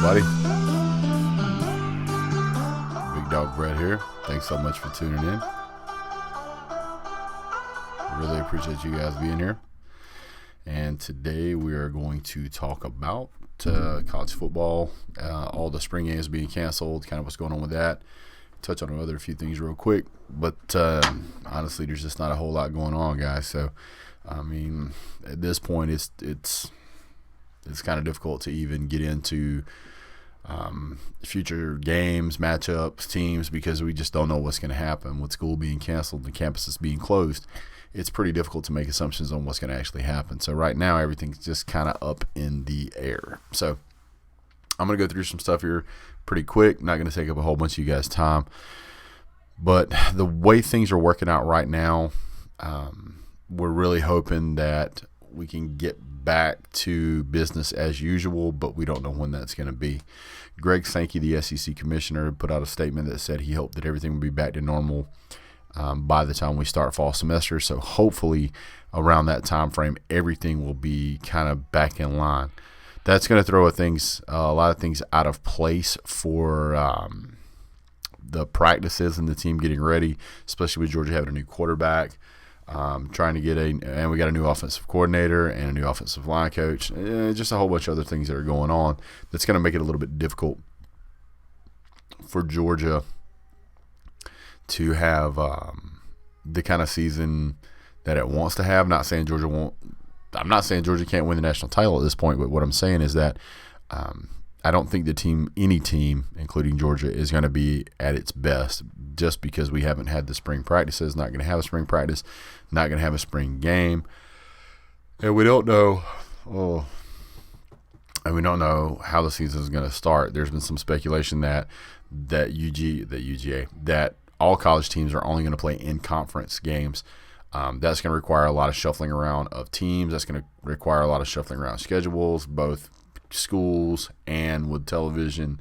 everybody? Big Dawg Brett here. Thanks so much for tuning in. Really appreciate you guys being here. And today we are going to talk about college football, all the spring games being canceled, kind of what's going on with that. Touch on another few things real quick. But honestly, there's just not a whole lot going on, guys. So, I mean, at this point, it's kind of difficult to even get into future games, matchups, teams, because we just don't know what's going to happen. With school being canceled and campuses being closed, it's pretty difficult to make assumptions on what's going to actually happen. So right now, everything's just kind of up in the air. So I'm going to go through some stuff here pretty quick. Not going to take up a whole bunch of you guys' time. But the way things are working out right now, we're really hoping that we can get back to business as usual, but we don't know when that's going to be. Greg Sankey, the SEC commissioner, put out a statement that said he hoped that everything would be back to normal by the time we start fall semester. So hopefully around that time frame, everything will be kind of back in line. That's going to throw a lot of things out of place for the practices and the team getting ready, especially with Georgia having a new quarterback. Trying to get and we got a new offensive coordinator and a new offensive line coach, just a whole bunch of other things that are going on that's going to make it a little bit difficult for Georgia to have the kind of season that it wants to have. I'm not saying Georgia can't win the national title at this point, but what I'm saying is that I don't think any team, including Georgia, is going to be at its best just because we haven't had the spring practices, not going to have a spring practice, not going to have a spring game. And we don't know how the season is going to start. There's been some speculation that all college teams are only going to play in-conference games. That's going to require a lot of shuffling around of teams. That's going to require a lot of shuffling around schedules, both schools and with television.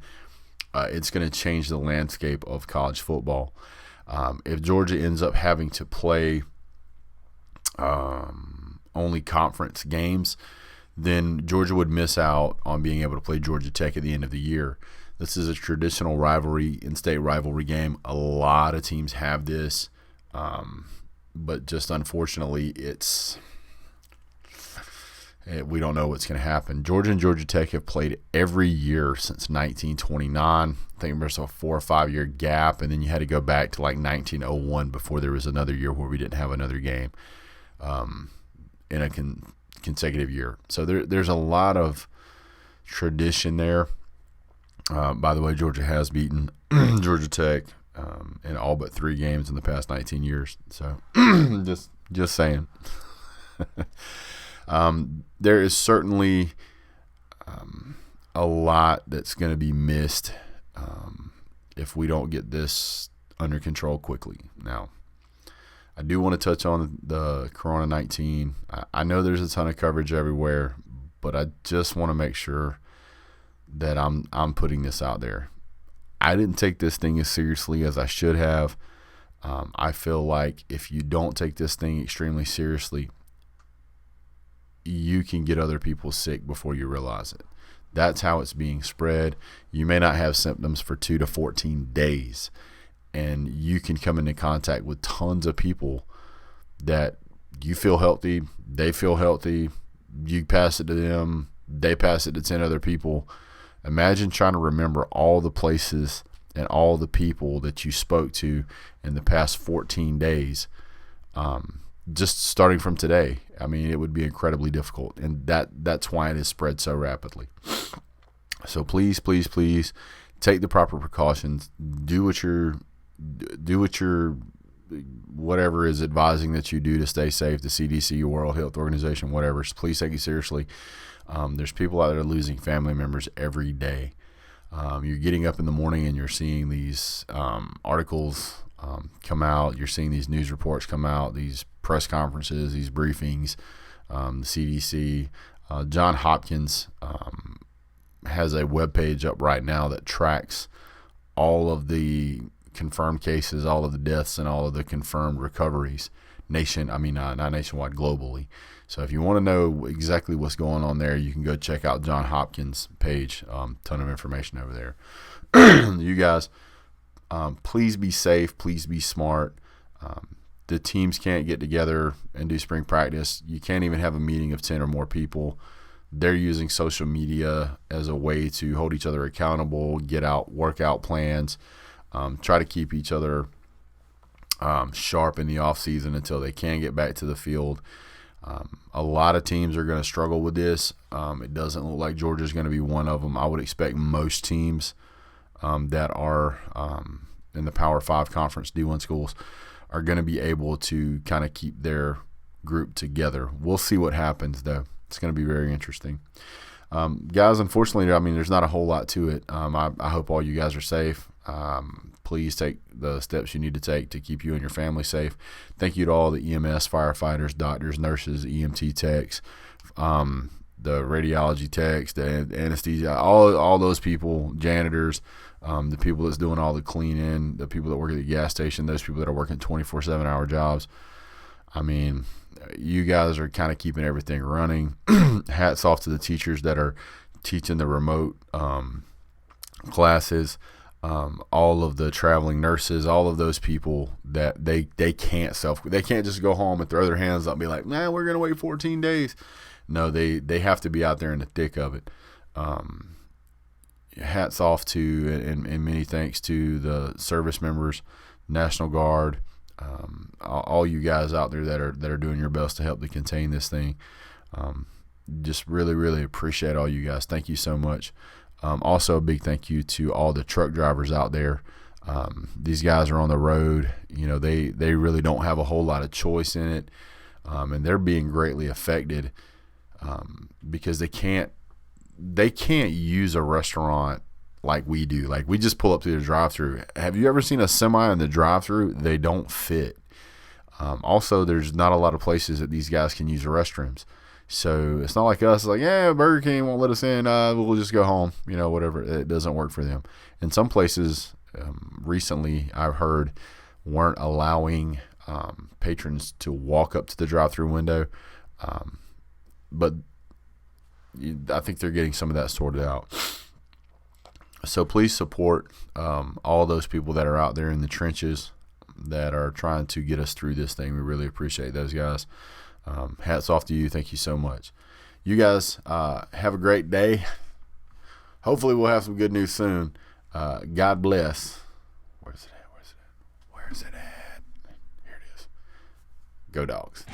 It's going to change the landscape of college football. If Georgia ends up having to play only conference games, then Georgia would miss out on being able to play Georgia Tech at the end of the year. This is a traditional rivalry, in-state rivalry game. A lot of teams have this, but just unfortunately, we don't know what's going to happen. Georgia and Georgia Tech have played every year since 1929. I think there's a 4 or 5 year gap, and then you had to go back to like 1901 before there was another year where we didn't have another game in a consecutive year. So there's a lot of tradition there. By the way, Georgia has beaten Georgia Tech in all but 3 games in the past 19 years. So just saying. There is certainly a lot that's going to be missed if we don't get this under control quickly. Now, I do want to touch on the Corona-19. I know there's a ton of coverage everywhere, but I just want to make sure that I'm putting this out there. I didn't take this thing as seriously as I should have. I feel like if you don't take this thing extremely seriously, you can get other people sick before you realize it. That's how it's being spread. You may not have symptoms for 2 to 14 days, and you can come into contact with tons of people that you feel healthy, they feel healthy, you pass it to them, they pass it to 10 other people. Imagine trying to remember all the places and all the people that you spoke to in the past 14 days. Just starting from today, I mean, it would be incredibly difficult, and that's why it is spread so rapidly. So please, please, please take the proper precautions. Do what whatever is advising that you do to stay safe. The CDC, World Health Organization, whatever. So please take it seriously. There's people out there losing family members every day. You're getting up in the morning and you're seeing these articles come out. You're seeing these news reports come out, these press conferences, these briefings, the CDC. John Hopkins has a webpage up right now that tracks all of the confirmed cases, all of the deaths, and all of the confirmed recoveries. not nationwide, globally. So if you want to know exactly what's going on there, you can go check out John Hopkins' page. Ton of information over there. You guys, please be safe. Please be smart. The teams can't get together and do spring practice. You can't even have a meeting of 10 or more people. They're using social media as a way to hold each other accountable, get out workout plans, try to keep each other sharp in the off season until they can get back to the field. A lot of teams are going to struggle with this. It doesn't look like Georgia's going to be one of them. I would expect most teams that are in the Power 5 conference D1 schools are going to be able to kind of keep their group together. We'll see what happens, though. It's going to be very interesting. Guys, unfortunately, there's not a whole lot to it. I hope all you guys are safe. Please take the steps you need to take to keep you and your family safe. Thank you to all the EMS, firefighters, doctors, nurses, EMT techs, the radiology techs, the anesthesia, all those people, janitors, the people that's doing all the cleaning, the people that work at the gas station, those people that are working 24/7 hour jobs. You guys are kind of keeping everything running. Hats off to the teachers that are teaching the remote classes. All of the traveling nurses, all of those people that they can't just go home and throw their hands up and be like, nah, we're gonna wait 14 days. No, they have to be out there in the thick of it. Hats off to and many thanks to the service members, National Guard, all you guys out there that are doing your best to help to contain this thing. Just really, really appreciate all you guys. Thank you so much. Also, a big thank you to all the truck drivers out there. These guys are on the road. They really don't have a whole lot of choice in it, and they're being greatly affected because they can't use a restaurant like we do. Like, we just pull up to the drive-thru. Have you ever seen a semi in the drive-thru? They don't fit. Also, there's not a lot of places that these guys can use the restrooms. So it's not like us. It's like, yeah, Burger King won't let us in. We'll just go home. Whatever. It doesn't work for them. And some places recently I've heard weren't allowing patrons to walk up to the drive-thru window. But I think they're getting some of that sorted out. So please support all those people that are out there in the trenches that are trying to get us through this thing. We really appreciate those guys. Hats off to you. Thank you so much. You guys have a great day. Hopefully we'll have some good news soon. God bless. Where's it at? Here it is. Go Dogs.